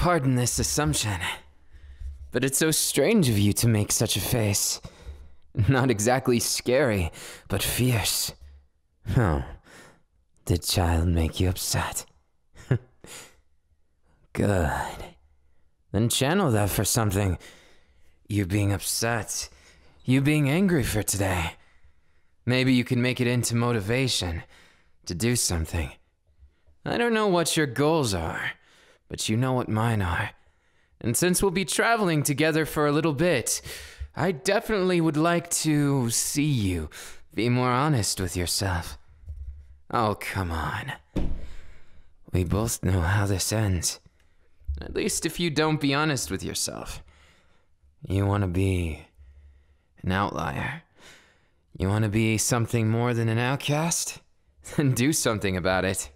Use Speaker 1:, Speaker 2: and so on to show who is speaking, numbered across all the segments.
Speaker 1: Pardon this assumption, but it's so strange of you to make such a face. Not exactly scary, but fierce. Oh, did Childe make you upset? Good. Then channel that for something. You being upset, you being angry for today. Maybe you can make it into motivation to do something. I don't know what your goals are, but you know what mine are. And since we'll be traveling together for a little bit, I definitely would like to see you be more honest with yourself. Oh, come on. We both know how this ends. At least if you don't be honest with yourself. You want to be an outlier. You want to be something more than an outcast? Then do something about it.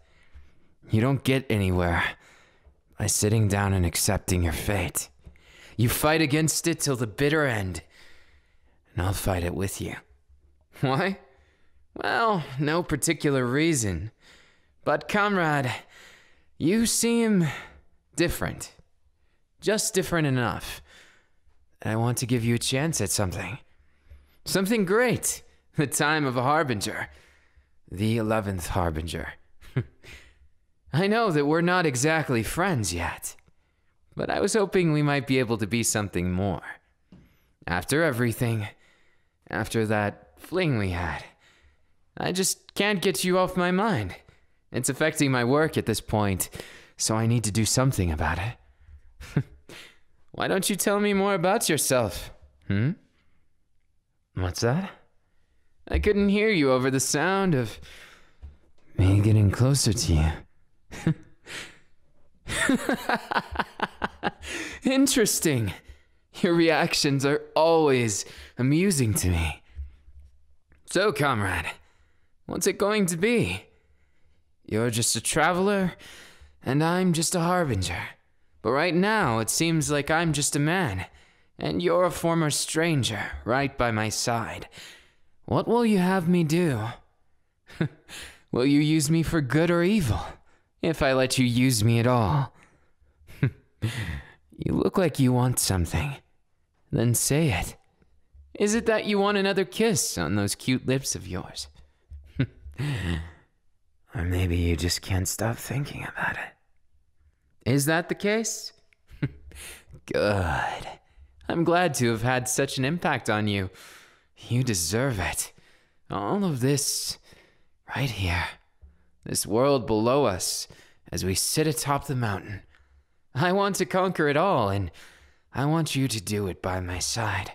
Speaker 1: You don't get anywhere by sitting down and accepting your fate. You fight against it till the bitter end, and I'll fight it with you. Why? Well, no particular reason. But comrade, you seem different. Just different enough. And I want to give you a chance at something. Something great. The time of a Harbinger. The 11th Harbinger. I know that we're not exactly friends yet, but I was hoping we might be able to be something more. After everything, after that fling we had, I just can't get you off my mind. It's affecting my work at this point, so I need to do something about it. Why don't you tell me more about yourself? What's that? I couldn't hear you over the sound of me getting closer to you. Interesting. Your reactions are always amusing to me. So, comrade, what's it going to be? You're just a traveler, and I'm just a harbinger. But right now, it seems like I'm just a man, and you're a former stranger right by my side. What will you have me do? Will you use me for good or evil? If I let you use me at all. You look like you want something. Then say it. Is it that you want another kiss on those cute lips of yours? Or maybe you just can't stop thinking about it. Is that the case? Good. I'm glad to have had such an impact on you. You deserve it. All of this right here. This world below us, as we sit atop the mountain. I want to conquer it all, and I want you to do it by my side.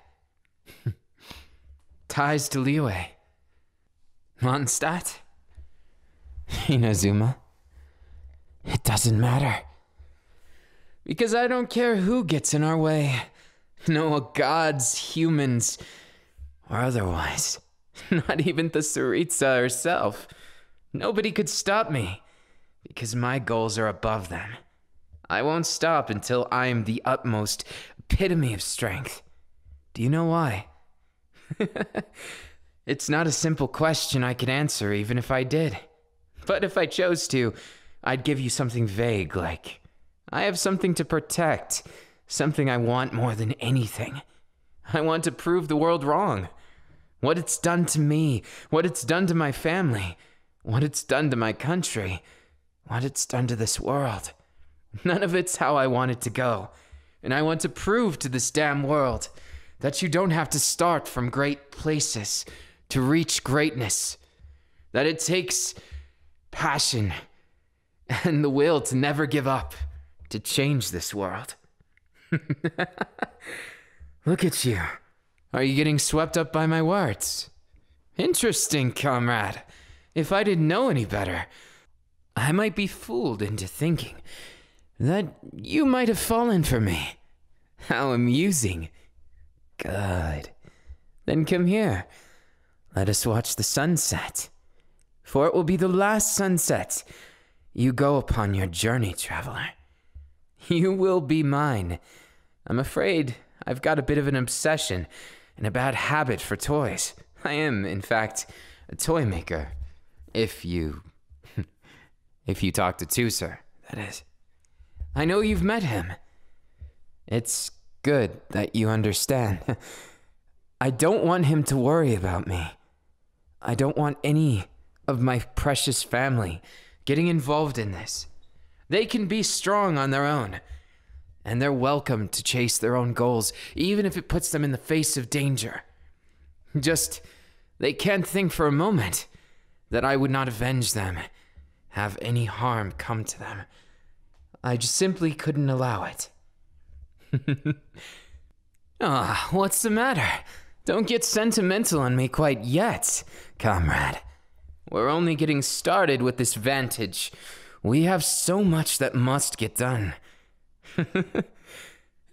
Speaker 1: Ties to Liyue. Mondstadt? Inazuma? It doesn't matter. Because I don't care who gets in our way. No gods, humans, or otherwise. Not even the Tsaritsa herself. Nobody could stop me, because my goals are above them. I won't stop until I am the utmost epitome of strength. Do you know why? It's not a simple question I could answer even if I did. But if I chose to, I'd give you something vague like, I have something to protect, something I want more than anything. I want to prove the world wrong. What it's done to me, what it's done to my family, what it's done to my country, what it's done to this world. None of it's how I want it to go. And I want to prove to this damn world that you don't have to start from great places to reach greatness. That it takes passion and the will to never give up to change this world. Look at you. Are you getting swept up by my words? Interesting, comrade. If I didn't know any better, I might be fooled into thinking that you might have fallen for me. How amusing. Good. Then come here. Let us watch the sunset. For it will be the last sunset you go upon your journey, traveler. You will be mine. I'm afraid I've got a bit of an obsession and a bad habit for toys. I am, in fact, a toy maker. If you talk to Tusser, that is. I know you've met him. It's good that you understand. I don't want him to worry about me. I don't want any of my precious family getting involved in this. They can be strong on their own, and they're welcome to chase their own goals, even if it puts them in the face of danger. Just, they can't think for a moment that I would not avenge them, have any harm come to them. I just simply couldn't allow it. What's the matter? Don't get sentimental on me quite yet, comrade. We're only getting started with this vantage. We have so much that must get done.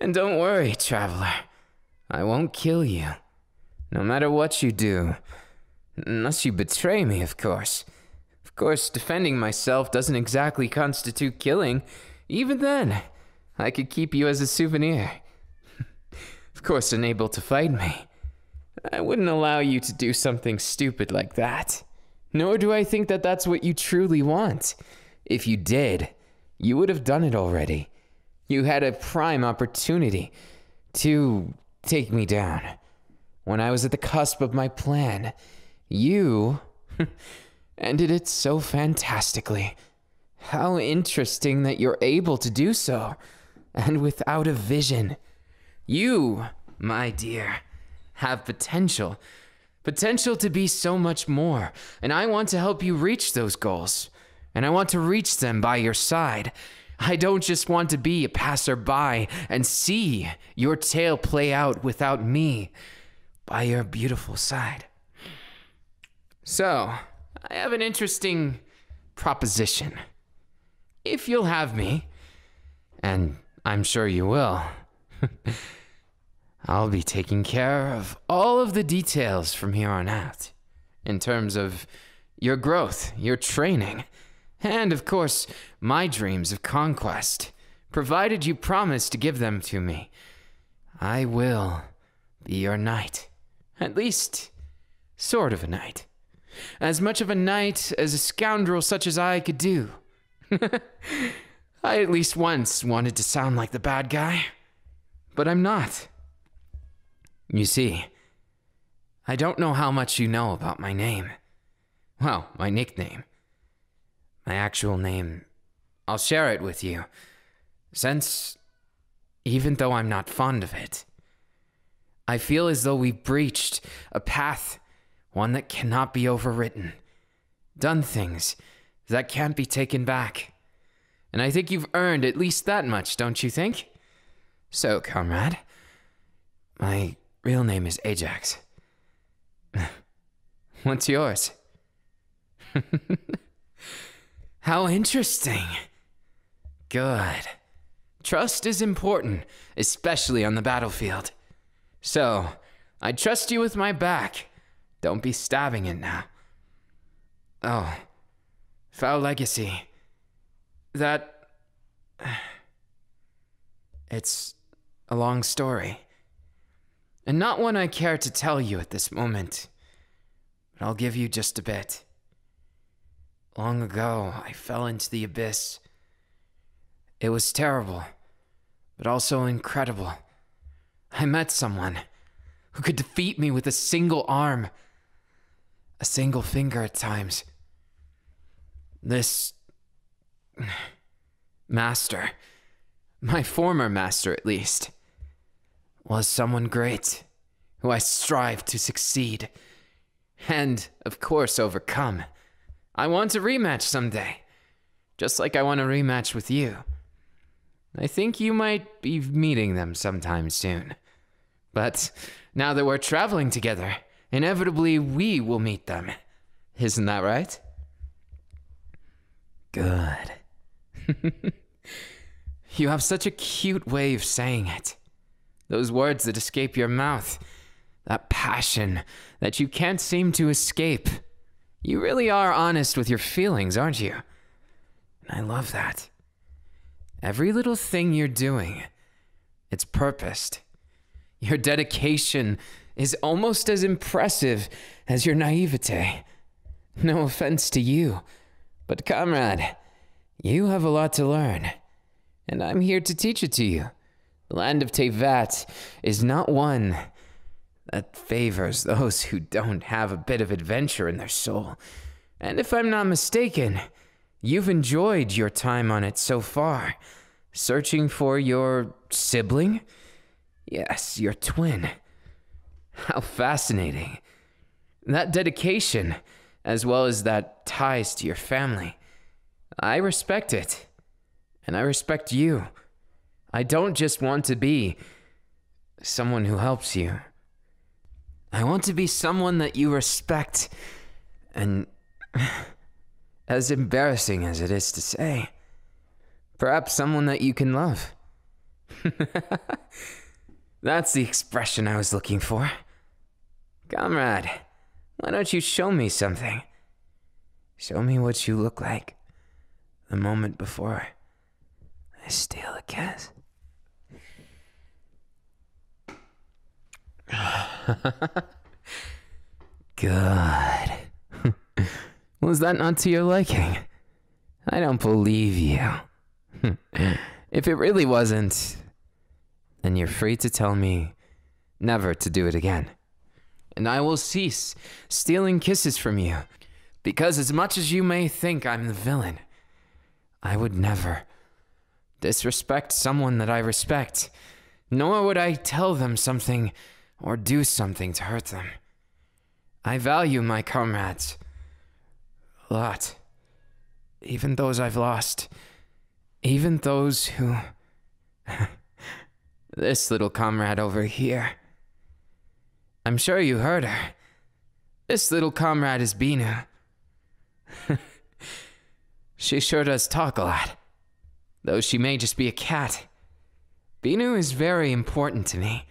Speaker 1: And don't worry, traveler. I won't kill you. No matter what you do. Unless you betray me, of course. Of course, defending myself doesn't exactly constitute killing. Even then, I could keep you as a souvenir. Of course, unable to fight me. I wouldn't allow you to do something stupid like that. Nor do I think that that's what you truly want. If you did, you would have done it already. You had a prime opportunity to take me down. When I was at the cusp of my plan, you ended it so fantastically. How interesting that you're able to do so, and without a vision. You, my dear, have potential to be so much more, and I want to help you reach those goals, and I want to reach them by your side. I don't just want to be a passerby and see your tale play out without me by your beautiful side. So, I have an interesting proposition. If you'll have me, and I'm sure you will, I'll be taking care of all of the details from here on out, in terms of your growth, your training, and of course, my dreams of conquest, provided you promise to give them to me. I will be your knight, at least, sort of a knight. As much of a knight as a scoundrel such as I could do. I at least once wanted to sound like the bad guy, but I'm not. You see, I don't know how much you know about my name. Well, my nickname. My actual name, I'll share it with you, since, even though I'm not fond of it, I feel as though we've breached a path, one that cannot be overwritten, done things that can't be taken back. And I think you've earned at least that much, don't you think? So, comrade, my real name is Ajax. What's yours? How interesting. Good. Trust is important, especially on the battlefield. So, I trust you with my back. Don't be stabbing it now. Oh, foul legacy. It's a long story, and not one I care to tell you at this moment, but I'll give you just a bit. Long ago, I fell into the abyss. It was terrible, but also incredible. I met someone who could defeat me with a single arm, a single finger at times. This master, my former master at least, was someone great, who I strive to succeed, and, of course, overcome. I want a rematch someday, just like I want a rematch with you. I think you might be meeting them sometime soon. But now that we're traveling together, inevitably we will meet them. Isn't that right? Good. You have such a cute way of saying it. Those words that escape your mouth. That passion that you can't seem to escape. You really are honest with your feelings, aren't you? And I love that. Every little thing you're doing, it's purposed. Your dedication is almost as impressive as your naivete. No offense to you, but comrade, you have a lot to learn, and I'm here to teach it to you. The land of Tevat is not one that favors those who don't have a bit of adventure in their soul. And if I'm not mistaken, you've enjoyed your time on it so far, searching for your sibling? Yes, your twin. How fascinating. That dedication, as well as that ties to your family. I respect it. And I respect you. I don't just want to be someone who helps you. I want to be someone that you respect, and as embarrassing as it is to say, perhaps someone that you can love. That's the expression I was looking for. Comrade, why don't you show me something? Show me what you look like the moment before I steal a kiss. Good. Was that not to your liking? I don't believe you. If it really wasn't, then you're free to tell me never to do it again. And I will cease stealing kisses from you, because as much as you may think I'm the villain, I would never disrespect someone that I respect, nor would I tell them something or do something to hurt them. I value my comrades a lot, even those I've lost, even those who... This little comrade over here. I'm sure you heard her. This little comrade is Binu. She sure does talk a lot, though she may just be a cat. Binu is very important to me.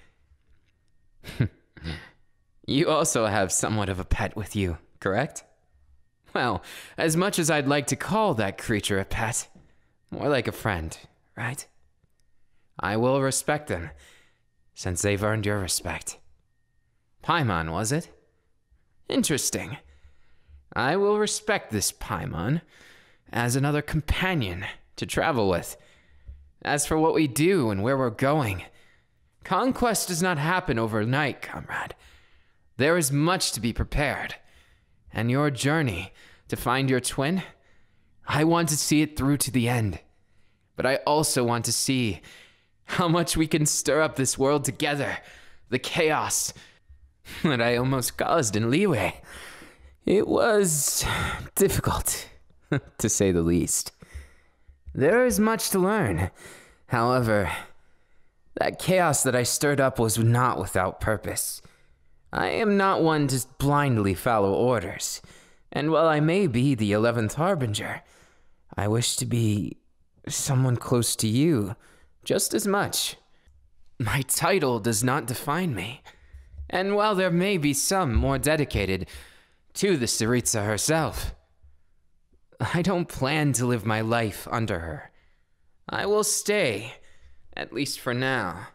Speaker 1: You also have somewhat of a pet with you, correct? Well, as much as I'd like to call that creature a pet, more like a friend, right? I will respect them, since they've earned your respect. Paimon, was it? Interesting. I will respect this Paimon as another companion to travel with. As for what we do and where we're going, conquest does not happen overnight, comrade. There is much to be prepared. And your journey to find your twin, I want to see it through to the end. But I also want to see how much we can stir up this world together. The chaos that I almost caused in Liyue. It was difficult, to say the least. There is much to learn. However, that chaos that I stirred up was not without purpose. I am not one to blindly follow orders, and while I may be the 11th Harbinger, I wish to be someone close to you just as much. My title does not define me, and while there may be some more dedicated to the Tsaritsa herself, I don't plan to live my life under her. I will stay, at least for now,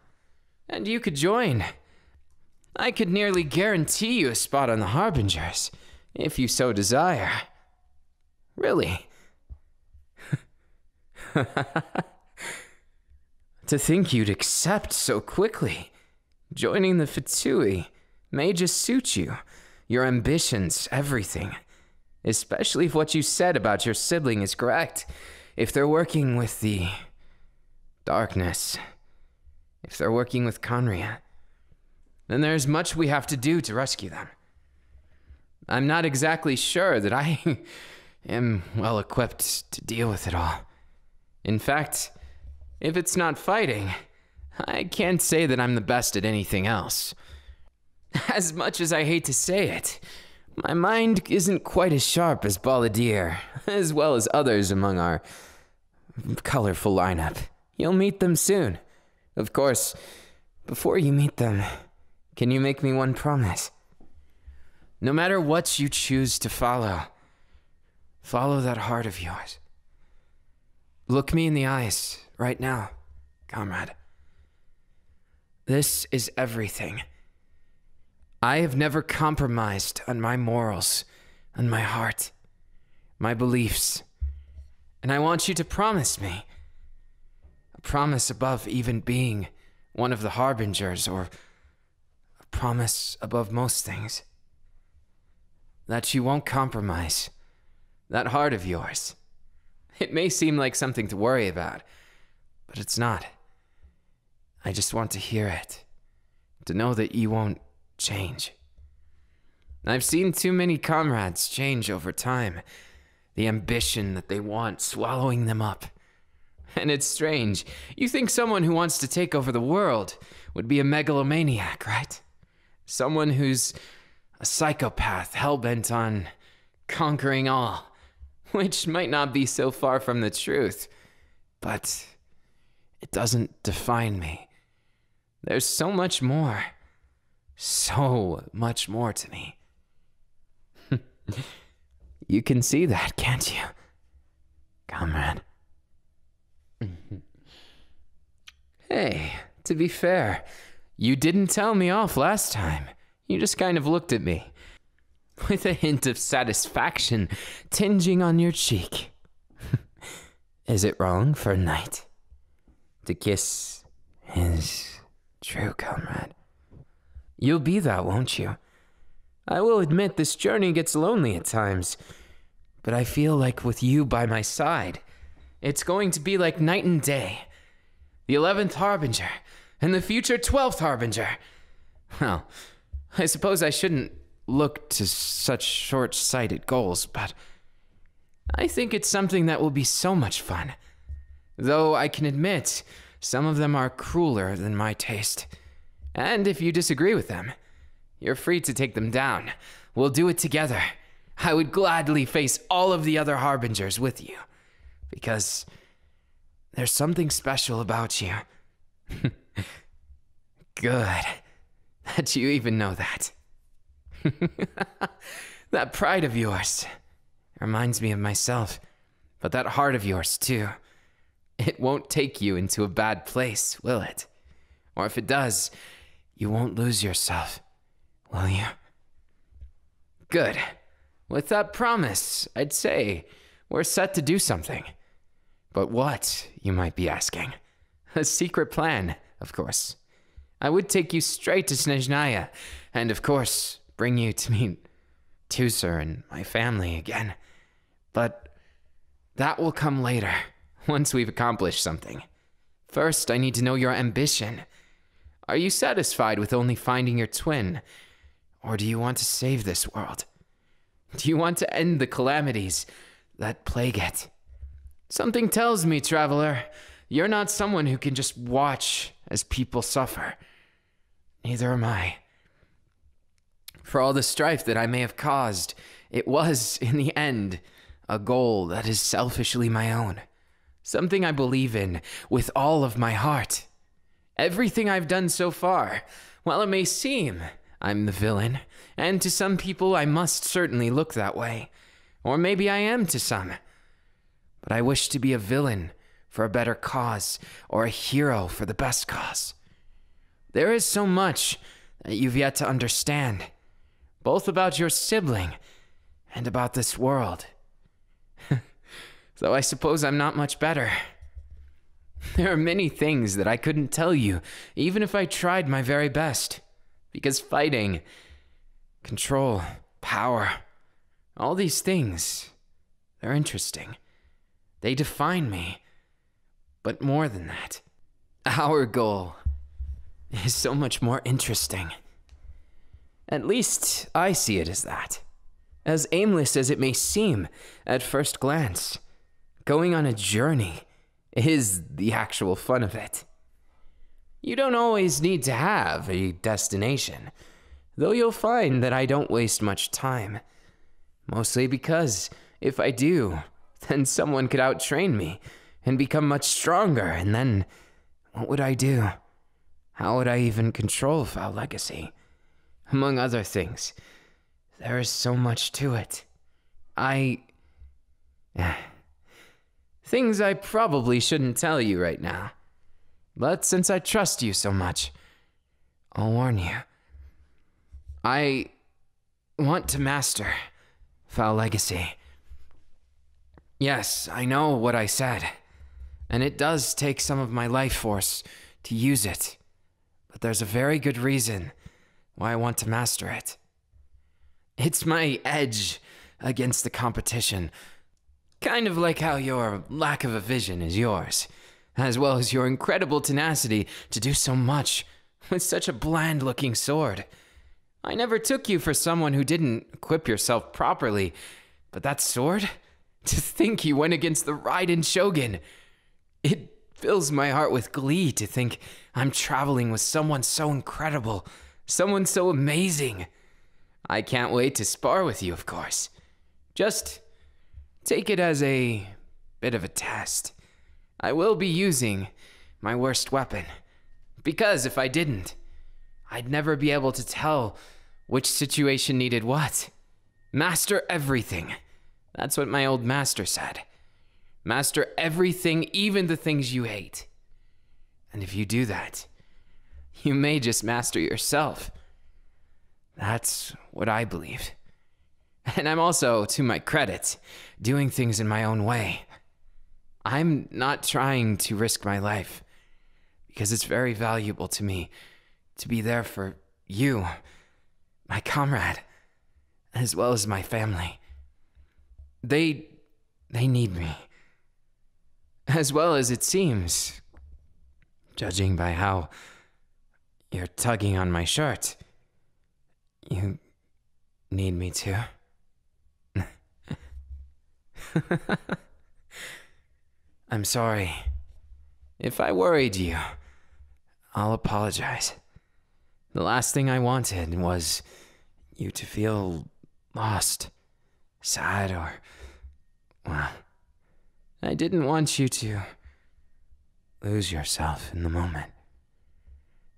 Speaker 1: and you could join. I could nearly guarantee you a spot on the Harbingers, if you so desire. Really. To think you'd accept so quickly. Joining the Fitsui may just suit you, your ambitions, everything. Especially if what you said about your sibling is correct. If they're working with the darkness. If they're working with Conria. Then there's much we have to do to rescue them. I'm not exactly sure that I am well equipped to deal with it all. In fact, if it's not fighting, I can't say that I'm the best at anything else. As much as I hate to say it, my mind isn't quite as sharp as Balladeer, as well as others among our colorful lineup. You'll meet them soon. Of course, before you meet them, can you make me one promise? No matter what you choose to follow, follow that heart of yours. Look me in the eyes right now, comrade. This is everything. I have never compromised on my morals, on my heart, my beliefs. And I want you to promise me, a promise above even being one of the Harbingers, or a promise above most things. That you won't compromise that heart of yours. It may seem like something to worry about, but it's not. I just want to hear it, to know that you won't change. I've seen too many comrades change over time, the ambition that they want swallowing them up. And it's strange. You think someone who wants to take over the world would be a megalomaniac, right? Someone who's a psychopath hell-bent on conquering all, which might not be so far from the truth, but it doesn't define me. There's so much more to me. You can see that, can't you, comrade? Hey, to be fair, you didn't tell me off last time. You just kind of looked at me, with a hint of satisfaction tinging on your cheek. Is it wrong for a knight to kiss his true comrade? You'll be that, won't you? I will admit this journey gets lonely at times, but I feel like with you by my side, it's going to be like night and day. The 11th Harbinger and the future 12th Harbinger. Well, I suppose I shouldn't look to such short-sighted goals, but I think it's something that will be so much fun. Though I can admit, some of them are crueler than my taste. And if you disagree with them, you're free to take them down. We'll do it together. I would gladly face all of the other Harbingers with you, because there's something special about you. Good that you even know that. That pride of yours reminds me of myself, but that heart of yours too. It won't take you into a bad place, will it? Or if it does, you won't lose yourself, will you? Good. With that promise, I'd say we're set to do something. But what, you might be asking? A secret plan, of course. I would take you straight to Snezhnaya, and of course, bring you to meet Tusser and my family again. But that will come later, once we've accomplished something. First, I need to know your ambition. Are you satisfied with only finding your twin? Or do you want to save this world? Do you want to end the calamities that plague it? Something tells me, traveler, you're not someone who can just watch as people suffer. Neither am I. For all the strife that I may have caused, it was, in the end, a goal that is selfishly my own. Something I believe in with all of my heart. Everything I've done so far, while it may seem I'm the villain, and to some people I must certainly look that way, or maybe I am to some, but I wish to be a villain for a better cause, or a hero for the best cause. There is so much that you've yet to understand, both about your sibling and about this world. Though I suppose I'm not much better. There are many things that I couldn't tell you, even if I tried my very best. Because fighting, control, power, all these things, they're interesting. They define me. But more than that, our goal is so much more interesting. At least I see it as that. As aimless as it may seem at first glance, going on a journey is the actual fun of it. You don't always need to have a destination, though you'll find that I don't waste much time. Mostly because if I do, then someone could outtrain me and become much stronger, and then what would I do? How would I even control Foul Legacy? Among other things, there is so much to it. Things I probably shouldn't tell you right now. But since I trust you so much, I'll warn you. I want to master Foul Legacy. Yes, I know what I said, and it does take some of my life force to use it, but there's a very good reason why I want to master it. It's my edge against the competition, kind of like how your lack of a vision is yours, as well as your incredible tenacity to do so much with such a bland-looking sword. I never took you for someone who didn't equip yourself properly, but that sword? To think you went against the Raiden Shogun. It fills my heart with glee to think I'm traveling with someone so incredible, someone so amazing. I can't wait to spar with you, of course. Just take it as a bit of a test. I will be using my worst weapon, because if I didn't, I'd never be able to tell which situation needed what. Master everything. That's what my old master said. Master everything, even the things you hate. And if you do that, you may just master yourself. That's what I believe. And I'm also, to my credit, doing things in my own way. I'm not trying to risk my life, because it's very valuable to me to be there for you, my comrade, as well as my family. They need me. As well as it seems, judging by how you're tugging on my shirt. You need me too. I'm sorry. If I worried you, I'll apologize. The last thing I wanted was you to feel lost, sad, or, well, I didn't want you to lose yourself in the moment.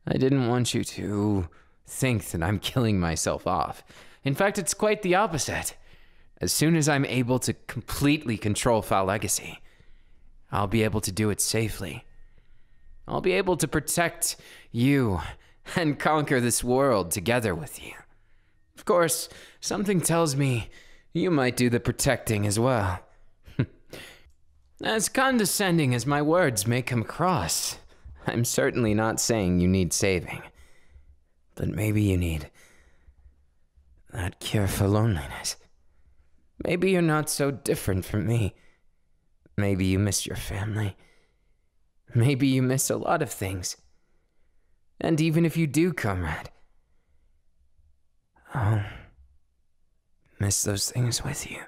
Speaker 1: I didn't want you to think that I'm killing myself off. In fact, it's quite the opposite. As soon as I'm able to completely control Foul Legacy, I'll be able to do it safely. I'll be able to protect you and conquer this world together with you. Of course, something tells me you might do the protecting as well. As condescending as my words may come across, I'm certainly not saying you need saving. But maybe you need that cure for loneliness. Maybe you're not so different from me. Maybe you miss your family. Maybe you miss a lot of things. And even if you do, comrade, I'll miss those things with you.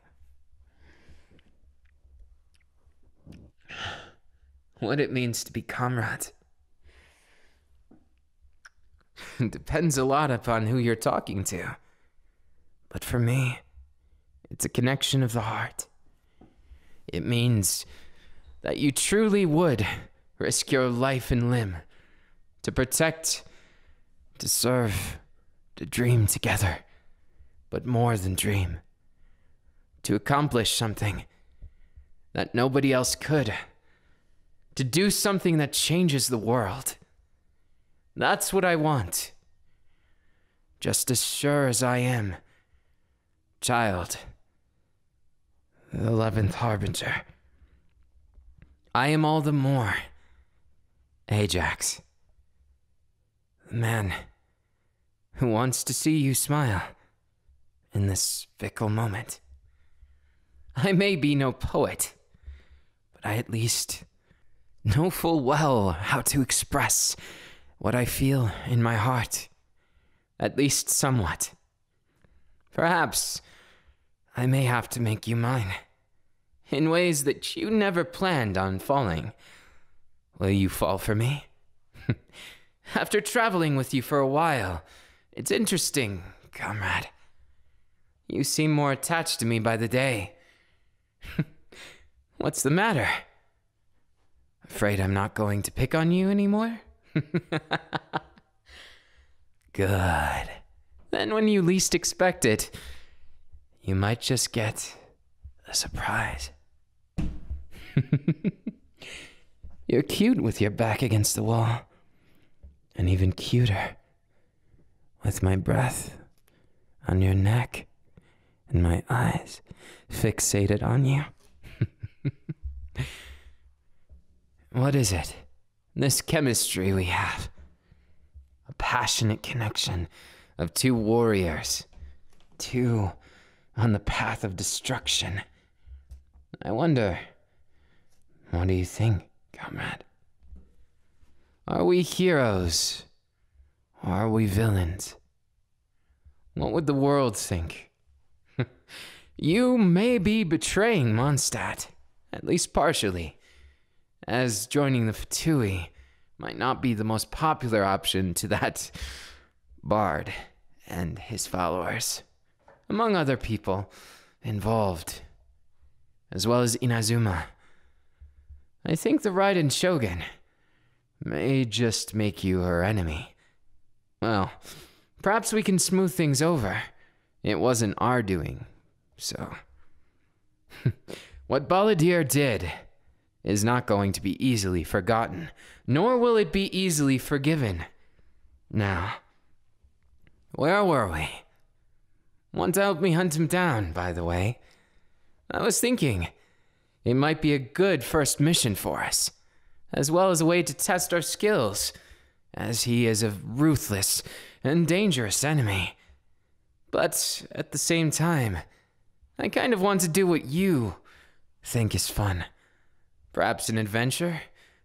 Speaker 1: What it means to be comrades depends a lot upon who you're talking to. But for me, it's a connection of the heart. It means that you truly would risk your life and limb to protect, to serve, to dream together, but more than dream, to accomplish something that nobody else could, to do something that changes the world. That's what I want. Just as sure as I am Childe, the 11th Harbinger, I am all the more Ajax, the man who wants to see you smile in this fickle moment. I may be no poet, but I at least know full well how to express what I feel in my heart, at least somewhat. Perhaps I may have to make you mine, in ways that you never planned on falling. Will you fall for me? After traveling with you for a while, it's interesting, comrade. You seem more attached to me by the day. What's the matter? Afraid I'm not going to pick on you anymore? Good. Then when you least expect it, you might just get a surprise. You're cute with your back against the wall. And even cuter with my breath on your neck and my eyes fixated on you. What is it? This chemistry we have. passionate connection of two warriors, two on the path of destruction. I wonder, what do you think, comrade? Are we heroes, or are we villains? What would the world think? You may be betraying Mondstadt, at least partially, as joining the Fatui might not be the most popular option to that bard and his followers, among other people involved, as well as Inazuma. I think the Raiden Shogun may just make you her enemy. Well, perhaps we can smooth things over. It wasn't our doing, so. What Baladir did is not going to be easily forgotten, nor will it be easily forgiven. Now, where were we? Want to help me hunt him down, by the way? I was thinking it might be a good first mission for us, as well as a way to test our skills, as he is a ruthless and dangerous enemy. But at the same time, I kind of want to do what you think is fun. Perhaps an adventure?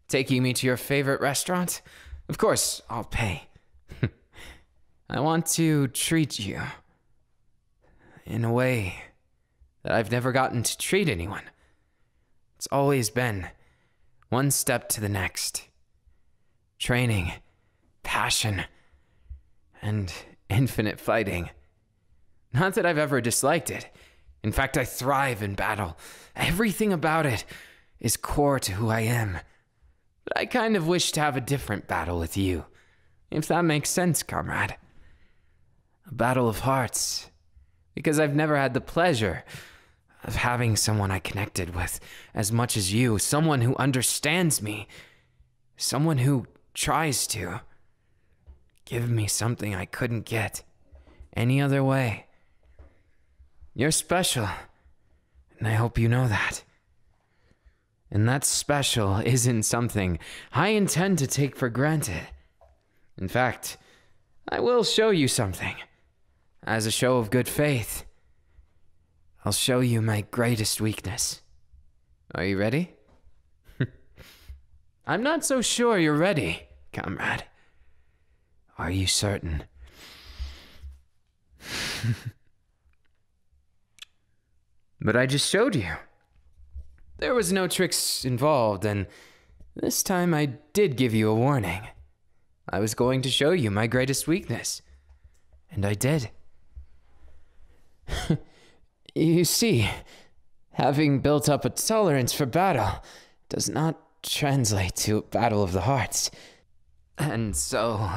Speaker 1: Taking me to your favorite restaurant? Of course, I'll pay. I want to treat you in a way that I've never gotten to treat anyone. It's always been one step to the next. Training, passion, and infinite fighting. Not that I've ever disliked it. In fact, I thrive in battle. Everything about it is core to who I am. But I kind of wish to have a different battle with you, if that makes sense, comrade. A battle of hearts, because I've never had the pleasure of having someone I connected with as much as you, someone who understands me, someone who tries to give me something I couldn't get any other way. You're special, and I hope you know that. And that special isn't something I intend to take for granted. In fact, I will show you something. As a show of good faith, I'll show you my greatest weakness. Are you ready? I'm not so sure you're ready, comrade. Are you certain? But I just showed you. There was no tricks involved, and this time I did give you a warning. I was going to show you my greatest weakness, and I did. You see, having built up a tolerance for battle does not translate to a battle of the hearts. And so,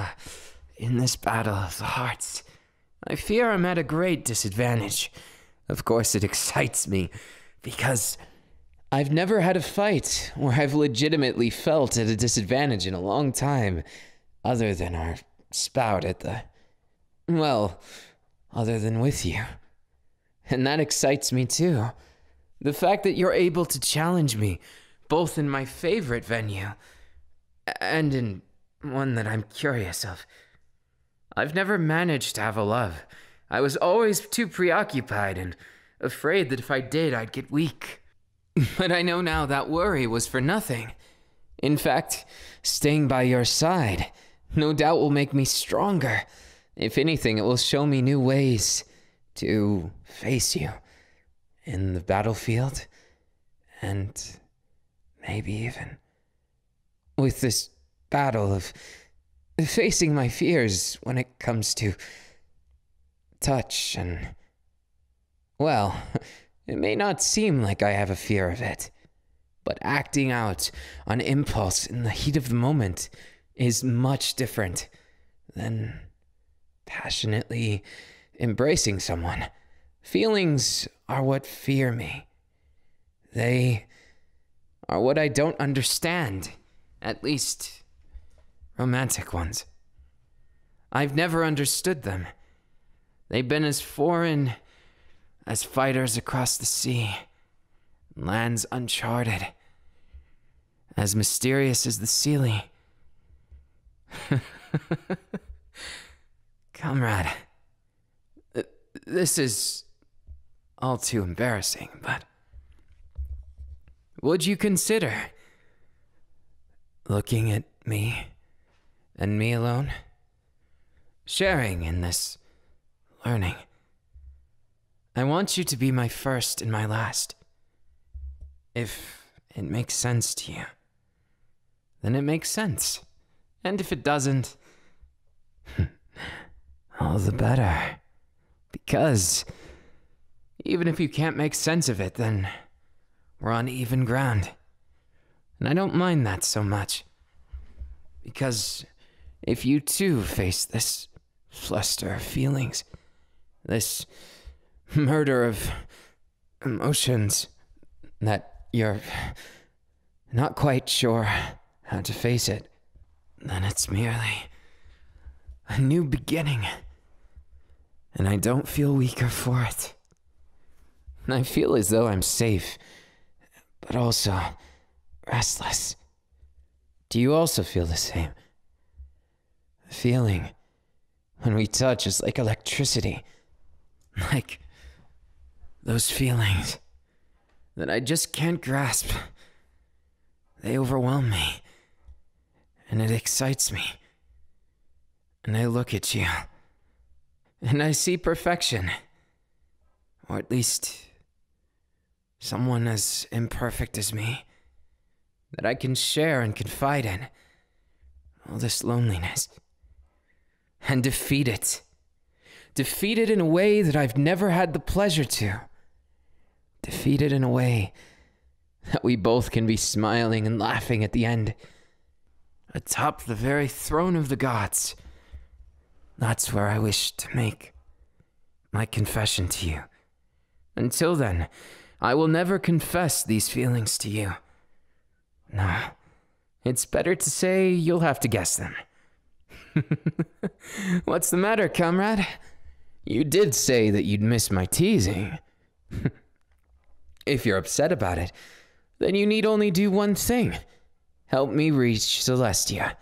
Speaker 1: in this battle of the hearts, I fear I'm at a great disadvantage. Of course, it excites me, because I've never had a fight where I've legitimately felt at a disadvantage in a long time, other than our spout at the... well, other than with you. And that excites me too. The fact that you're able to challenge me, both in my favorite venue, and in one that I'm curious of. I've never managed to have a love. I was always too preoccupied and afraid that if I did, I'd get weak. But I know now that worry was for nothing. In fact, staying by your side no doubt will make me stronger. If anything, it will show me new ways to face you in the battlefield, and maybe even with this battle of facing my fears when it comes to touch and, well, it may not seem like I have a fear of it, but acting out on impulse in the heat of the moment is much different than passionately embracing someone. Feelings are what fear me. They are what I don't understand, at least romantic ones. I've never understood them. They've been as foreign as fighters across the sea, lands uncharted, as mysterious as the Sealy. Comrade, this is all too embarrassing, but would you consider looking at me and me alone, sharing in this learning? I want you to be my first and my last. If it makes sense to you, then it makes sense. And if it doesn't, all the better. Because even if you can't make sense of it, then we're on even ground. And I don't mind that so much. Because if you too face this fluster of feelings, this murder of emotions that you're not quite sure how to face it, then it's merely a new beginning. And I don't feel weaker for it. I feel as though I'm safe, but also restless. Do you also feel the same? The feeling when we touch is like electricity. Like those feelings that I just can't grasp. They overwhelm me, and it excites me. And I look at you, and I see perfection, or at least someone as imperfect as me, that I can share and confide in all this loneliness, and defeat it. Defeat it in a way that I've never had the pleasure to. Defeat it in a way that we both can be smiling and laughing at the end, atop the very throne of the gods. That's where I wish to make my confession to you. Until then, I will never confess these feelings to you. No, it's better to say you'll have to guess them. What's the matter, comrade? You did say that you'd miss my teasing. If you're upset about it, then you need only do one thing. Help me reach Celestia.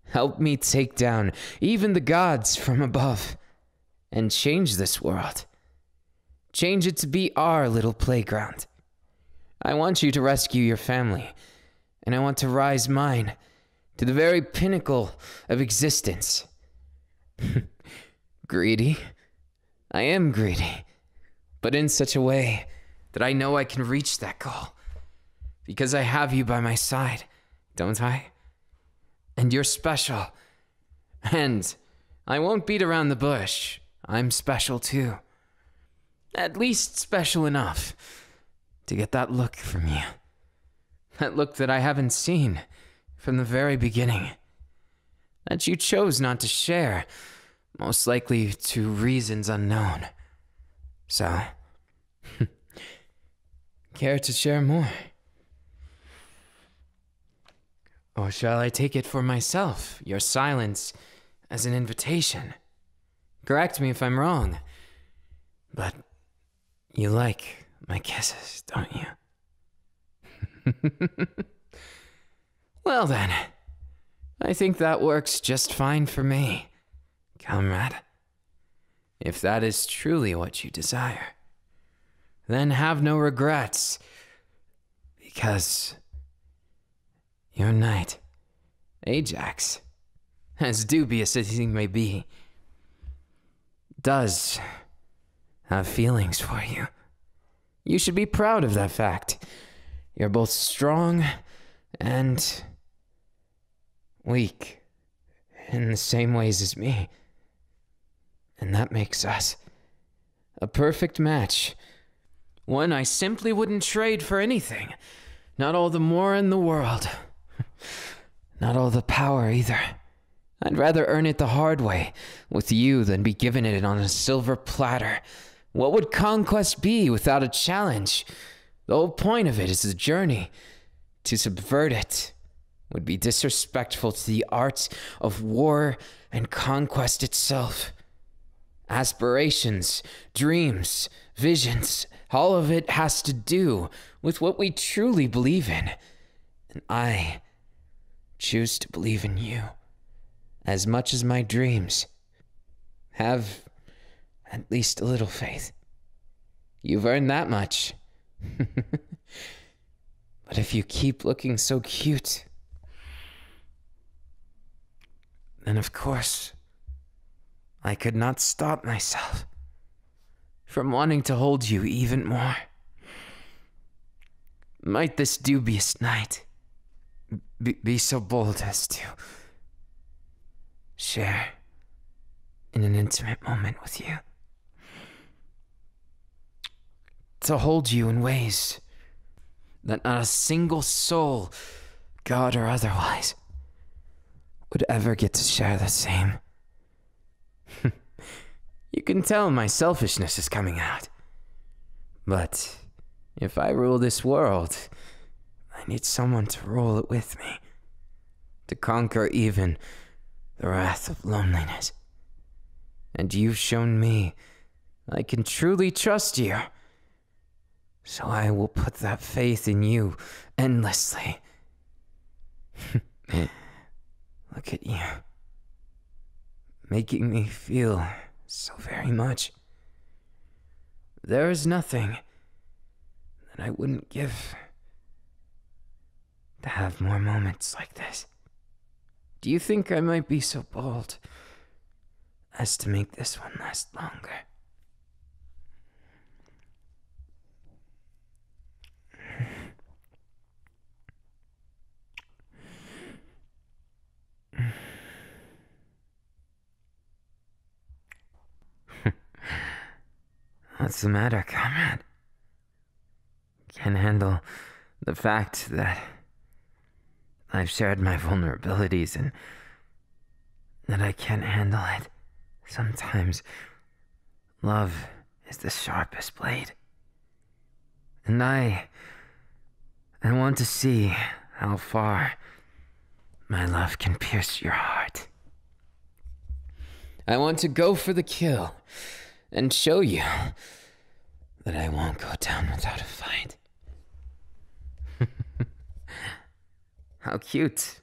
Speaker 1: Help me take down even the gods from above and change this world. Change it to be our little playground. I want you to rescue your family, and I want to rise mine to the very pinnacle of existence. Greedy? I am greedy, but in such a way that I know I can reach that goal. Because I have you by my side, don't I? And you're special. And I won't beat around the bush. I'm special too. At least special enough to get that look from you. That look that I haven't seen from the very beginning. That you chose not to share, most likely to reasons unknown. So, care to share more? Or shall I take it for myself, your silence, as an invitation? Correct me if I'm wrong, but you like my kisses, don't you? Well then, I think that works just fine for me, comrade. If that is truly what you desire, then have no regrets, because your knight, Ajax, as dubious as he may be, does have feelings for you. You should be proud of that fact. You're both strong and weak in the same ways as me. And that makes us a perfect match. One I simply wouldn't trade for anything. Not all the more in the world. Not all the power either. I'd rather earn it the hard way with you than be given it on a silver platter. What would conquest be without a challenge? The whole point of it is a journey. To subvert it would be disrespectful to the art of war and conquest itself. Aspirations, dreams, visions, all of it has to do with what we truly believe in. And I choose to believe in you as much as my dreams. Have at least a little faith. You've earned that much. But if you keep looking so cute, then of course I could not stop myself from wanting to hold you even more. Might this dubious night be so bold as to share in an intimate moment with you? To hold you in ways that not a single soul, God or otherwise, would ever get to share the same. You can tell my selfishness is coming out. But if I rule this world, I need someone to rule it with me, to conquer even the wrath of loneliness. And you've shown me I can truly trust you. So I will put that faith in you endlessly. Look at you, making me feel so very much. There is nothing that I wouldn't give to have more moments like this. Do you think I might be so bold as to make this one last longer? What's the matter, comrade? Can't handle the fact that I've shared my vulnerabilities and that I can't handle it. Sometimes love is the sharpest blade. And I want to see how far my love can pierce your heart. I want to go for the kill and show you that I won't go down without a fight. How cute.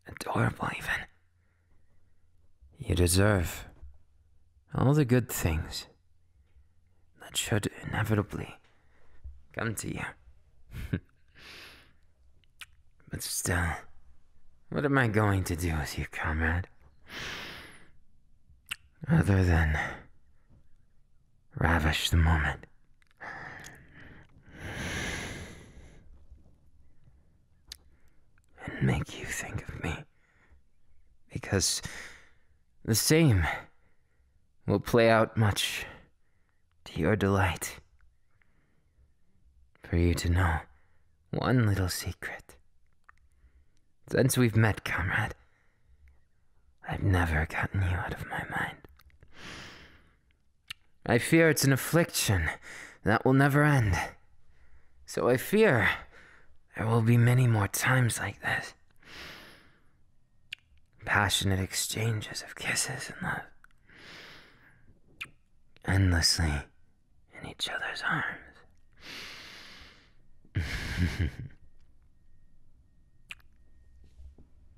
Speaker 1: Adorable, even. You deserve all the good things that should inevitably come to you. But still, what am I going to do with you, comrade? Other than ravish the moment. And make you think of me. Because the same will play out much to your delight. For you to know one little secret. Since we've met, comrade, I've never gotten you out of my mind. I fear it's an affliction that will never end. So I fear there will be many more times like this. Passionate exchanges of kisses and love. Endlessly in each other's arms.